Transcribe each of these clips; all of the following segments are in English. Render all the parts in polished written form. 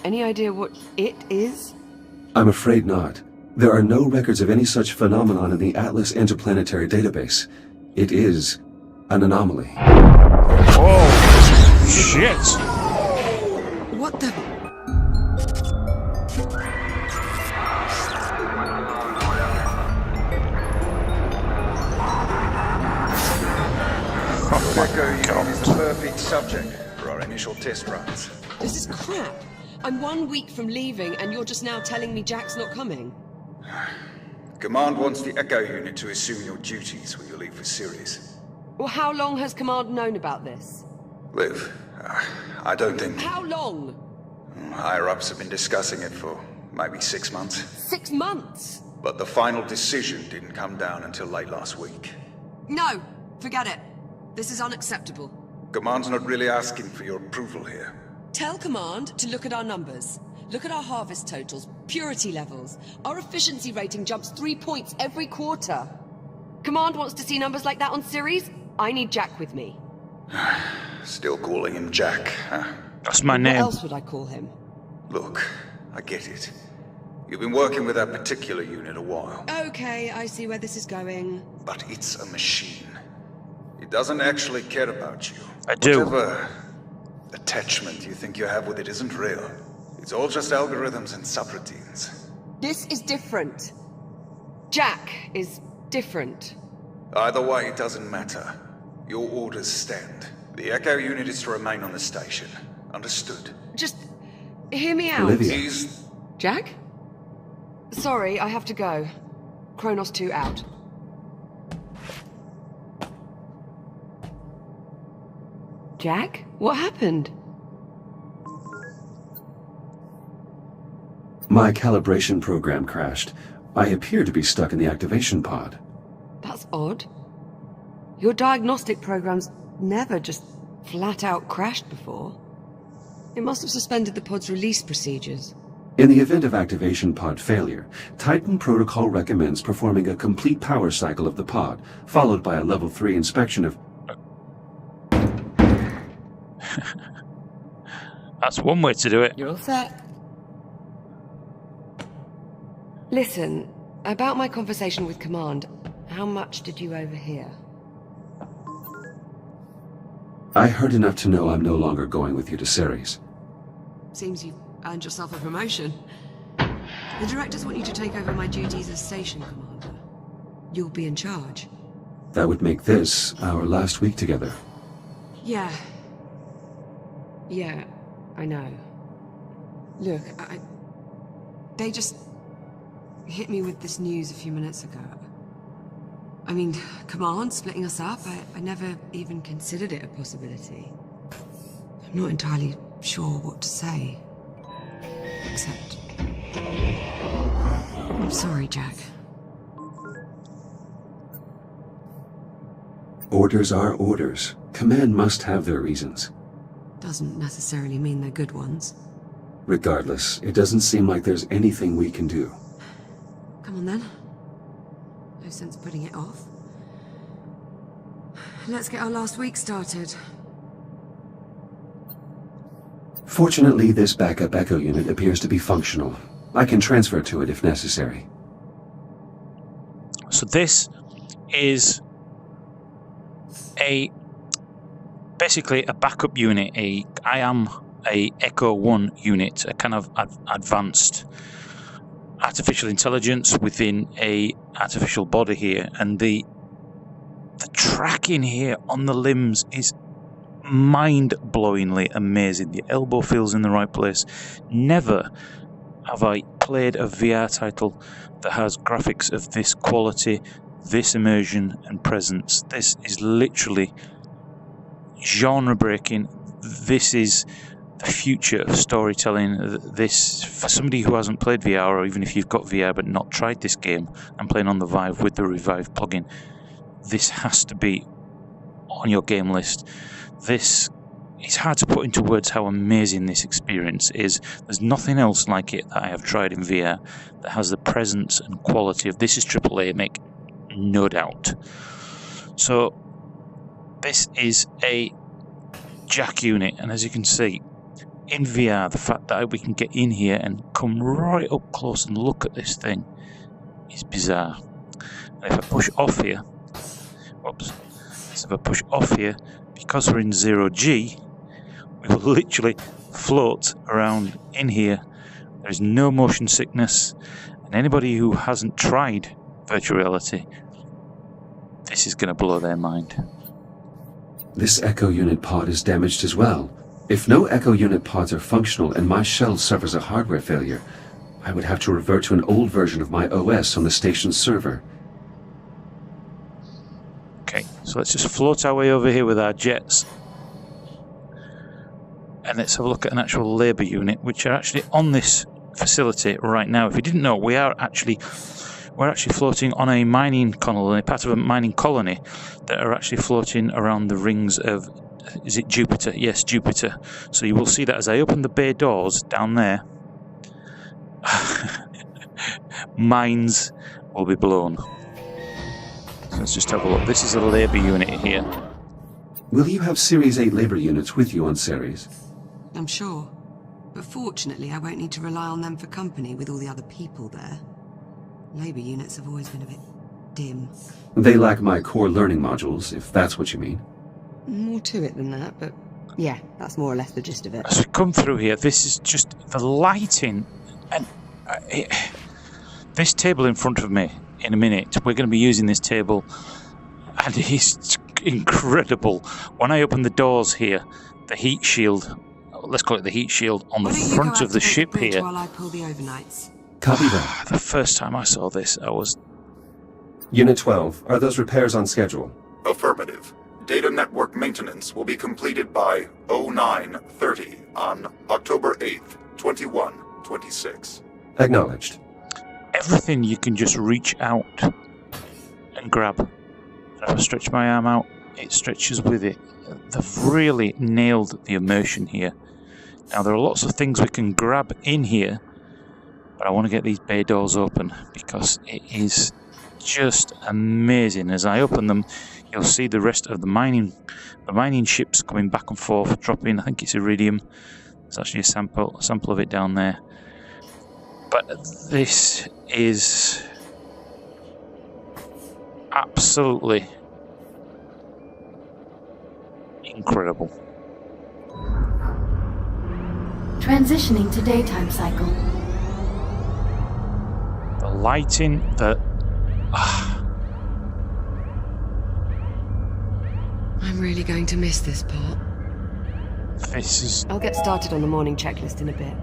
Any idea what it is? I'm afraid not. There are no records of any such phenomenon in the Atlas Interplanetary Database. It is an anomaly. Oh, shit! What the... Oh my Echo is the god. perfect subject for our initial test runs. This is crap. I'm 1 week from leaving, and you're just now telling me Jack's not coming. Command wants the Echo unit to assume your duties when you leave for Sirius. Well, how long has Command known about this? Liv, I don't think... How long? Higher-ups have been discussing it for maybe 6 months. 6 months? But the final decision didn't come down until late last week. No, forget it. This is unacceptable. Command's not really asking for your approval here. Tell Command to look at our numbers. Look at our harvest totals, purity levels. Our efficiency rating jumps 3 points every quarter. Command wants to see numbers like that on Ceres? I need Jack with me. Still calling him Jack, huh? That's my What name. else would I call him? Look, I get it. You've been working with that particular unit a while. Okay, I see where this is going. But it's a machine. It doesn't actually care about you. I do. Whatever attachment you think you have with it isn't real. It's all just algorithms and subroutines. This is different. Jack is different. Either way, it doesn't matter. Your orders stand. The Echo unit is to remain on the station. Understood? Just hear me out. Olivia. He's... Jack? Sorry, I have to go. Kronos 2 out. Jack? What happened? My calibration program crashed. I appear to be stuck in the activation pod. That's odd. Your diagnostic program's never just flat out crashed before. It must have suspended the pod's release procedures. In the event of activation pod failure, Titan Protocol recommends performing a complete power cycle of the pod, followed by a level 3 inspection of... That's one way to do it. You're all set. Listen, about my conversation with Command, how much did you overhear? I heard enough to know I'm no longer going with you to Ceres. Seems you've earned yourself a promotion. The directors want you to take over my duties as station commander. You'll be in charge. That would make this our last week together. Yeah. Yeah, I know. Look, they just hit me with this news a few minutes ago. I mean, Command splitting us up, I never even considered it a possibility. I'm not entirely sure what to say. Except... I'm sorry, Jack. Orders are orders. Command must have their reasons. Doesn't necessarily mean they're good ones. Regardless, it doesn't seem like there's anything we can do. Come on then. No sense putting it off. Let's get our last week started. Fortunately, this backup Echo unit appears to be functional. I can transfer to it if necessary. So this is basically a backup unit. I am a Echo 1 unit, a kind of advanced artificial intelligence within a artificial body here, and the tracking here on the limbs is mind-blowingly amazing. The elbow feels in the right place. Never have I played a VR title that has graphics of this quality, this immersion and presence. This is literally genre-breaking. This is the future of storytelling. This, for somebody who hasn't played VR, or even if you've got VR but not tried this game and playing on the Vive with the Revive plugin, this has to be on your game list. This, it's hard to put into words how amazing this experience is. There's nothing else like it that I have tried in VR that has the presence and quality of this. Is AAA, make no doubt. So this is a Jack unit, and as you can see, in VR, the fact that we can get in here and come right up close and look at this thing is bizarre. And if I push off here, whoops, so if I push off here, because we're in 0G, we will literally float around in here. There's no motion sickness, and anybody who hasn't tried virtual reality, this is going to blow their mind. This Echo Unit pod is damaged as well. If no Echo Unit pods are functional and my shell suffers a hardware failure, I would have to revert to an old version of my OS on the station's server. Okay, so let's just float our way over here with our jets. And let's have a look at an actual labour unit, which are actually on this facility right now. If you didn't know, we're actually floating on a mining colony, part of a mining colony that are actually floating around the rings of, is it Jupiter? Yes, Jupiter. So you will see that as I open the bay doors down there, mines will be blown. So let's just have a look. This is a labour unit here. Will you have Series 8 labor units with you on Ceres? I'm sure. But fortunately, I won't need to rely on them for company with all the other people there. Labour units have always been a bit dim. They lack my core learning modules, if that's what you mean. More to it than that, but yeah, that's more or less the gist of it. As we come through here, this is just the lighting. And this table in front of me, in a minute, we're going to be using this table, and it's incredible. When I open the doors here, the heat shield, let's call it the heat shield, on the front of the ship here. While I pull the overnights. Copy that. The first time I saw this, I was... Unit 12, are those repairs on schedule? Affirmative. Data network maintenance will be completed by 09:30 on October 8th, 2126. Acknowledged. Everything you can just reach out and grab. And if I stretch my arm out, it stretches with it. They've really nailed the immersion here. Now, there are lots of things we can grab in here, but I want to get these bay doors open because it is just amazing. As I open them, you'll see the rest of the mining ships coming back and forth, dropping. I think it's iridium. There's actually a sample of it down there. But this is absolutely incredible. Transitioning to daytime cycle. The lighting, I'm really going to miss this part. this is... I'll get started on the morning checklist in a bit.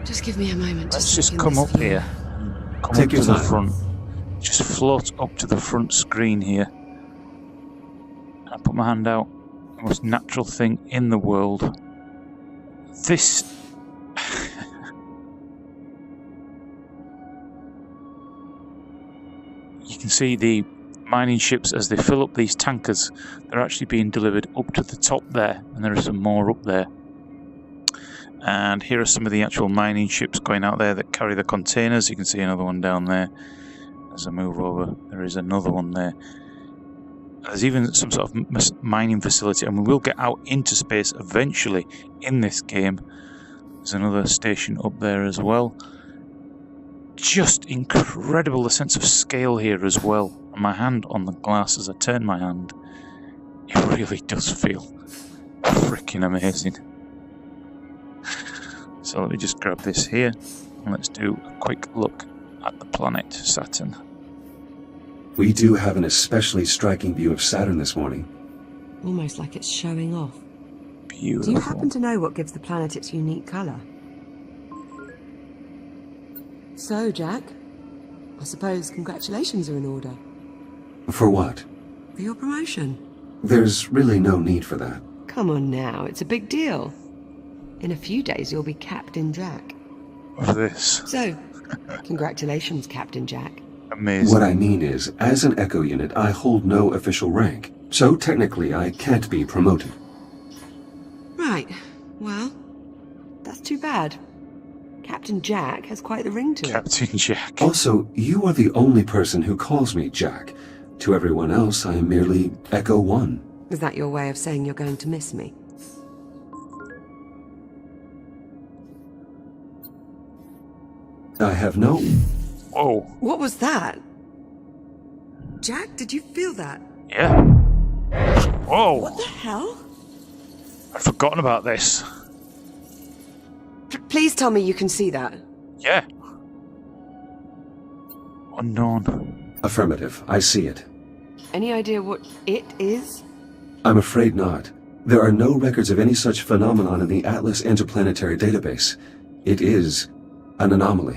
Just give me a moment. Let's just come up here. Come Take up your to the time. front. Just float up to the front screen here. I put my hand out. The most natural thing in the world. This... You can see the mining ships as they fill up these tankers. They're actually being delivered up to the top there, and there are some more up there. And here are some of the actual mining ships going out there that carry the containers. You can see another one down there. As I move over, there is another one there. There's even some sort of mining facility, and we will get out into space eventually in this game. There's another station up there as well. Just incredible, the sense of scale here as well. And my hand on the glass as I turn my hand, it really does feel freaking amazing. So let me just grab this here, and let's do a quick look at the planet Saturn. We do have an especially striking view of Saturn this morning. Almost like it's showing off. Beautiful. Do you happen to know what gives the planet its unique colour? So, Jack, I suppose congratulations are in order. For what? For your promotion. There's really no need for that. Come on now, it's a big deal. In a few days you'll be Captain Jack. Of this. So, congratulations, Captain Jack. Amazing. What I mean is, as an Echo unit, I hold no official rank, so technically I can't be promoted. Right, well, that's too bad. Captain Jack has quite the ring to it. Captain Jack. Also, you are the only person who calls me Jack. To everyone else, I am merely Echo 1. Is that your way of saying you're going to miss me? I have no... Whoa. What was that? Jack, did you feel that? Yeah. Whoa. What the hell? I'd forgotten about this. Please tell me you can see that. Yeah. Unknown. Affirmative. I see it. Any idea what it is? I'm afraid not. There are no records of any such phenomenon in the Atlas Interplanetary Database. It is an anomaly.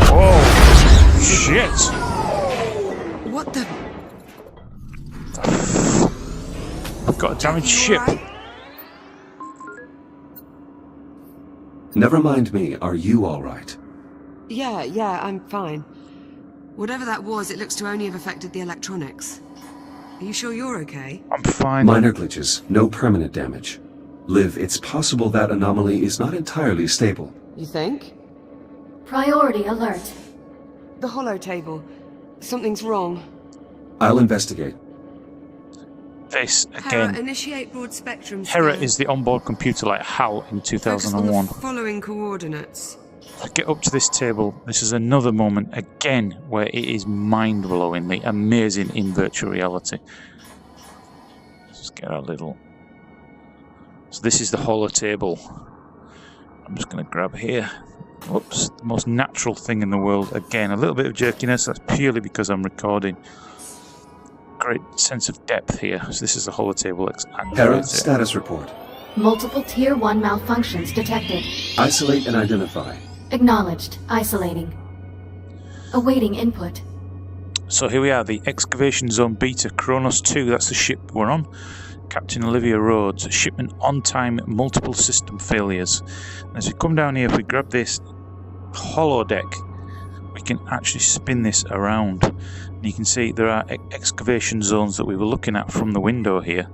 Whoa. Shit. What the... We've got a damaged You ship. alright? Never mind me. Are you all right? Yeah, I'm fine. Whatever that was, it looks to only have affected the electronics. Are you sure you're okay? I'm fine. Minor glitches. No permanent damage. Liv, it's possible that anomaly is not entirely stable. You think? Priority alert. The holo table. Something's wrong. I'll investigate. This, Hera, again. initiate broad spectrum Hera scan. is the onboard computer like HAL in Focus on 2001. the following coordinates. Get up to this table. This is another moment, again, where it is mind-blowingly amazing in virtual reality. Let's just get our little... So this is the holo table. I'm just going to grab here. Whoops, the most natural thing in the world. Again, a little bit of jerkiness. That's purely because I'm recording. Great sense of depth here. So this is the holo table. Hera, status report. Multiple Tier 1 malfunctions detected. Isolate and identify. Acknowledged. Isolating. Awaiting input. So here we are, the excavation zone beta, Kronos 2, that's the ship we're on. Captain Olivia Rhodes, shipment on time, multiple system failures. And as we come down here, if we grab this holodeck, we can actually spin this around. And you can see there are excavation zones that we were looking at from the window here.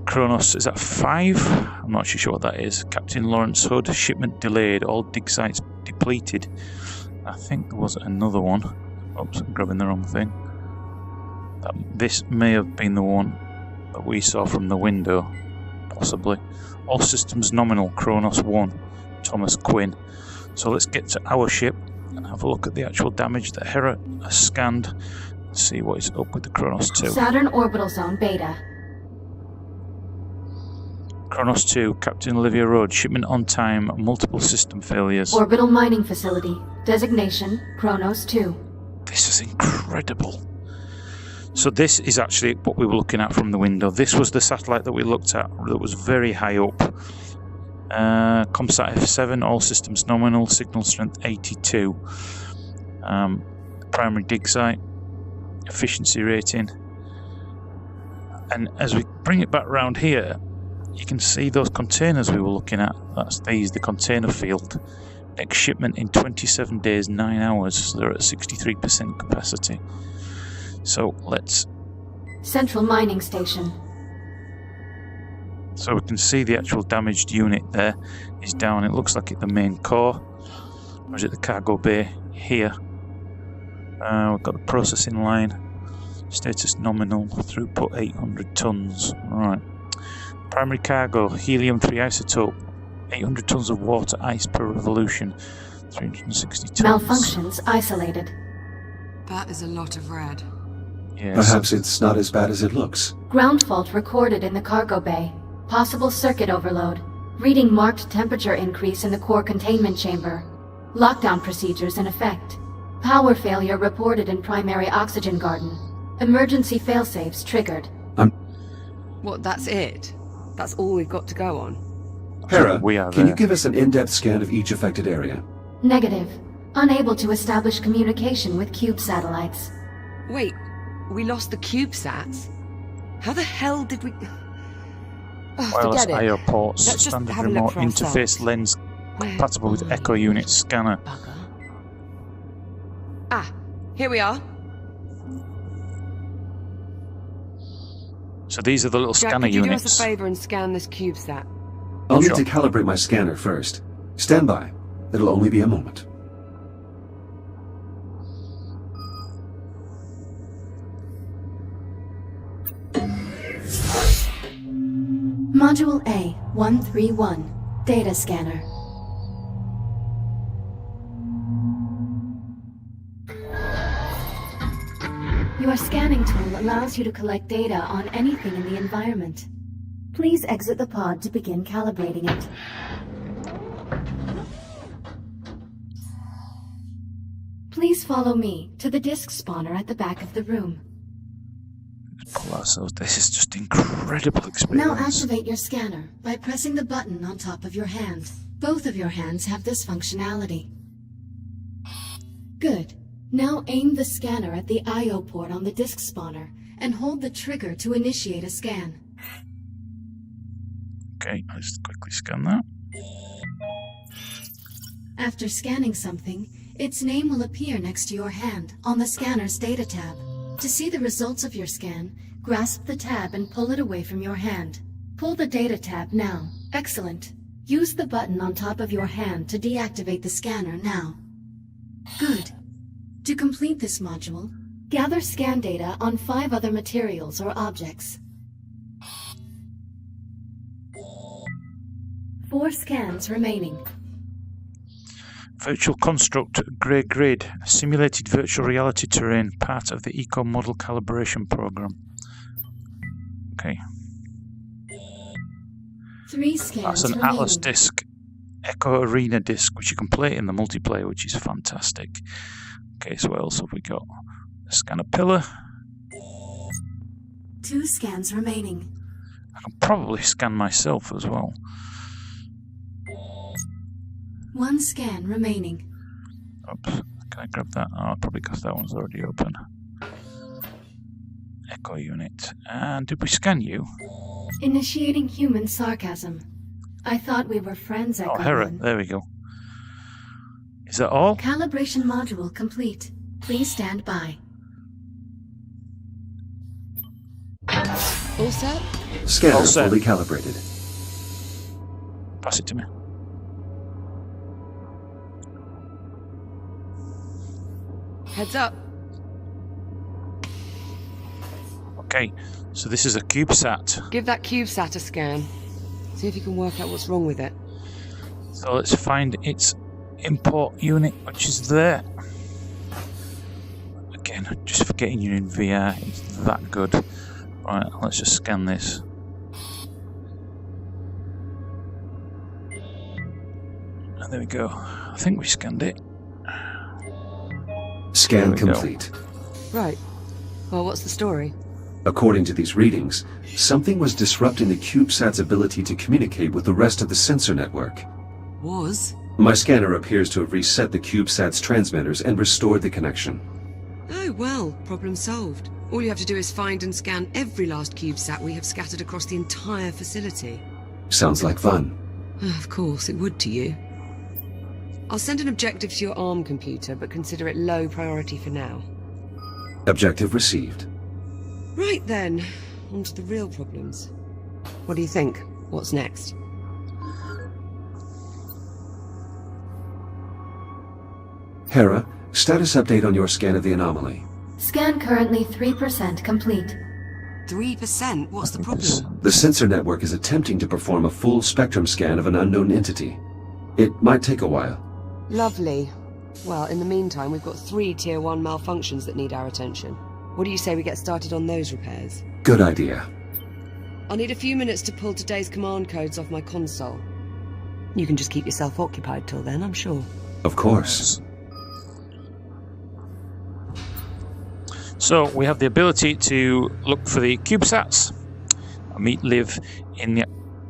Kronos, is that 5? I'm not actually sure what that is. Captain Lawrence Hood, shipment delayed, all dig sites depleted. I think there was another one. Oops, I'm grabbing the wrong thing. This may have been the one that we saw from the window, possibly. All systems nominal, Kronos 1, Thomas Quinn. So let's get to our ship and have a look at the actual damage that Hera has scanned. Let's see what is up with the Kronos 2. Saturn Orbital Zone Beta. Kronos 2, Captain Olivia Rhodes, shipment on time, multiple system failures. Orbital Mining Facility. Designation Kronos 2. This is incredible. So this is actually what we were looking at from the window. This was the satellite that we looked at that was very high up. Comsat F7, all systems nominal, signal strength 82. Primary dig site, efficiency rating. And as we bring it back round here, you can see those containers we were looking at. That's these, the container field. Next shipment in 27 days, 9 hours. So they're at 63% capacity. So let's... Central Mining Station. So we can see the actual damaged unit there is down. It looks like it's the main core. Or is it the cargo bay? Here. We've got the processing line. Status nominal. Throughput 800 tons. Right. Primary cargo, helium-3 isotope, 800 tons of water ice per revolution, 360 tons. Malfunctions isolated. That is a lot of red. Yes. Perhaps it's not as bad as it looks. Ground fault recorded in the cargo bay. Possible circuit overload. Reading marked temperature increase in the core containment chamber. Lockdown procedures in effect. Power failure reported in primary oxygen garden. Emergency failsafes triggered. What, that's it? That's all we've got to go on? Hera, We are can there. you give us an in-depth scan of each affected area? Negative. Unable to establish communication with cube satellites. Wait, we lost the CubeSats? How the hell did we... Oh, Wireless forget it. IO ports, Let's just standard have a look remote for interface ourselves. lens Where compatible with are Echo you, Unit scanner. bugger? Ah, here we are. So these are the little Jack, scanner could you units. do us a favor and scan this CubeSat? I'll Sure. need to calibrate my scanner first. Stand by. It'll only be a moment. Module A 131. Data scanner. Your scanning tool allows you to collect data on anything in the environment. Please exit the pod to begin calibrating it. Please follow me to the disk spawner at the back of the room. Pull ourselves. This is just incredible experience. Now activate your scanner by pressing the button on top of your hand. Both of your hands have this functionality. Good. Now aim the scanner at the I/O port on the disk spawner and hold the trigger to initiate a scan. Okay, let's quickly scan that. After scanning something, its name will appear next to your hand on the scanner's data tab. To see the results of your scan, grasp the tab and pull it away from your hand. Pull the data tab now. Excellent. Use the button on top of your hand to deactivate the scanner now. Good. To complete this module, gather scan data on 5 other materials or objects. 4 scans remaining. Virtual construct, grey grid, simulated virtual reality terrain, part of the eco model calibration program. Okay. 3 scans That's an remaining. Atlas disc, Echo Arena disc, which you can play in the multiplayer, which is fantastic. Okay, so what else have we got? A scanner pillar. 2 scans remaining. I can probably scan myself as well. 1 scan remaining. Oops, can I grab that? Oh, probably because that one's already open. Echo unit. And did we scan you? Initiating human sarcasm. I thought we were friends, Echo. Oh, Hera, there we go. Is that all? Calibration module complete. Please stand by. All set? Scanner All set. fully calibrated. Pass it to me. Heads up. Okay, so this is a CubeSat. Give that CubeSat a scan. See if you can work out what's wrong with it. So let's find its import unit, which is there. Again, just forgetting you're in VR, it's that good. Right, let's just scan this. And there we go. I think we scanned it. Scan There we go. complete. Right. Well, what's the story? According to these readings, something was disrupting the CubeSat's ability to communicate with the rest of the sensor network. Was? My scanner appears to have reset the CubeSat's transmitters and restored the connection. Oh, well, problem solved. All you have to do is find and scan every last CubeSat we have scattered across the entire facility. Sounds like fun. Of course, it would to you. I'll send an objective to your ARM computer, but consider it low priority for now. Objective received. Right then, on to the real problems. What do you think? What's next? Hera, status update on your scan of the anomaly. Scan currently 3% complete. 3%? What's the problem? The sensor network is attempting to perform a full spectrum scan of an unknown entity. It might take a while. Lovely. Well, in the meantime, we've got 3 Tier 1 malfunctions that need our attention. What do you say we get started on those repairs? Good idea. I'll need a few minutes to pull today's command codes off my console. You can just keep yourself occupied till then, I'm sure. Of course. So we have the ability to look for the CubeSats. Live in the...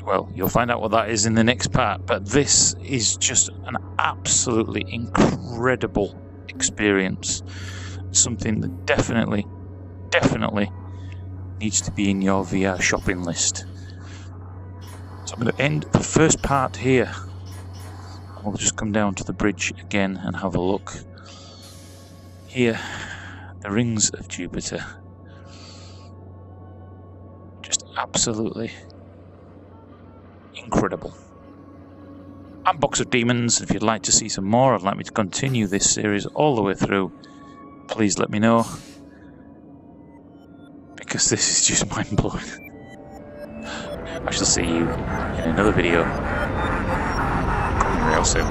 Well, you'll find out what that is in the next part, but this is just an absolutely incredible experience. Something that definitely needs to be in your VR shopping list. So I'm going to end the first part here. We'll just come down to the bridge again and have a look. Here, the rings of Jupiter. Just absolutely incredible. I'm Box of Demons. If you'd like to see some more, I'd like me to continue this series all the way through, please let me know, because this is just mind-blowing. I shall see you in another video coming real soon.